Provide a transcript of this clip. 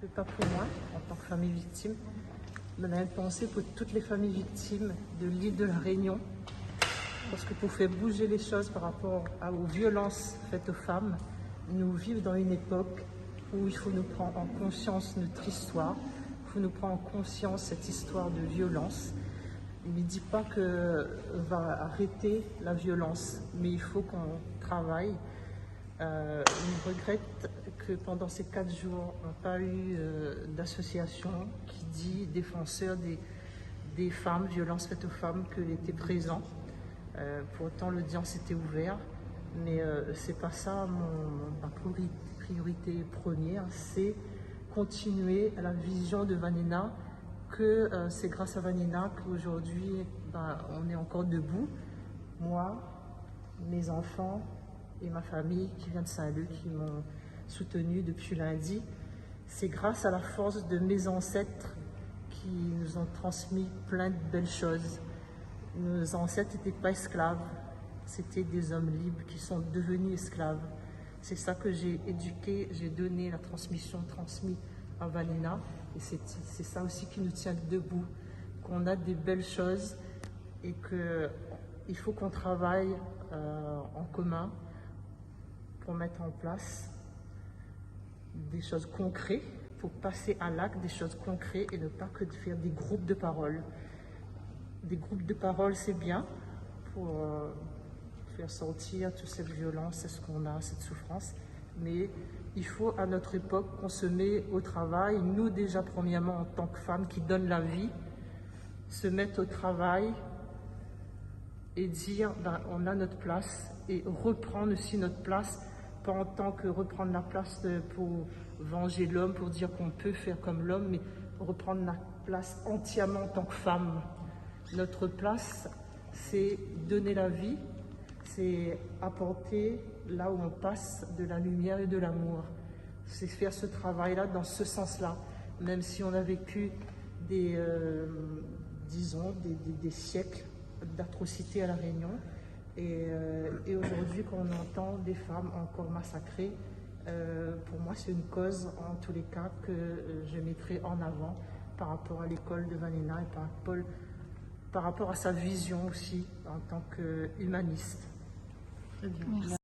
que pas pour moi, en tant que famille victime, mais on a une pensée pour toutes les familles victimes de l'île de la Réunion. Parce que pour faire bouger les choses par rapport aux violences faites aux femmes, nous vivons dans une époque où il faut nous prendre en conscience notre histoire, il faut nous prendre en conscience cette histoire de violence. Il ne dit pas qu'on va arrêter la violence, mais il faut qu'on travaille. Je regrette que pendant ces 4 jours, on n'a pas eu d'association qui dit défenseur des femmes, violences faites aux femmes, qu'elle était présent. Pourtant, l'audience était ouverte, mais c'est pas ça ma priorité première, c'est continuer à la vision de Vanina, que c'est grâce à Vanina qu'aujourd'hui on est encore debout. Moi, mes enfants et ma famille qui vient de Saint-Luc, qui m'ont soutenu depuis lundi. C'est grâce à la force de mes ancêtres qui nous ont transmis plein de belles choses. Nos ancêtres n'étaient pas esclaves, c'était des hommes libres qui sont devenus esclaves. C'est ça que j'ai éduqué, j'ai donné la transmission transmise à Vanina. Et c'est ça aussi qui nous tient debout, qu'on a des belles choses et qu'il faut qu'on travaille en commun pour mettre en place des choses concrètes, pour passer à l'acte des choses concrètes et ne pas que de faire des groupes de parole. Des groupes de parole, c'est bien pour faire sortir toute cette violence, ce qu'on a, cette souffrance. Mais il faut, à notre époque, qu'on se met au travail. Nous, déjà, premièrement, en tant que femmes qui donnent la vie, se mettre au travail et dire on a notre place et reprendre aussi notre place, pas en tant que reprendre la place pour venger l'homme, pour dire qu'on peut faire comme l'homme, mais reprendre la place entièrement en tant que femme. Notre place, c'est donner la vie, c'est apporter là où on passe de la lumière et de l'amour. C'est faire ce travail-là dans ce sens-là, même si on a vécu des siècles d'atrocités à La Réunion. Et aujourd'hui, quand on entend des femmes encore massacrées, pour moi, c'est une cause, en tous les cas, que je mettrai en avant par rapport à l'école de Vanina et par rapport à sa vision aussi en tant qu'humaniste. Merci.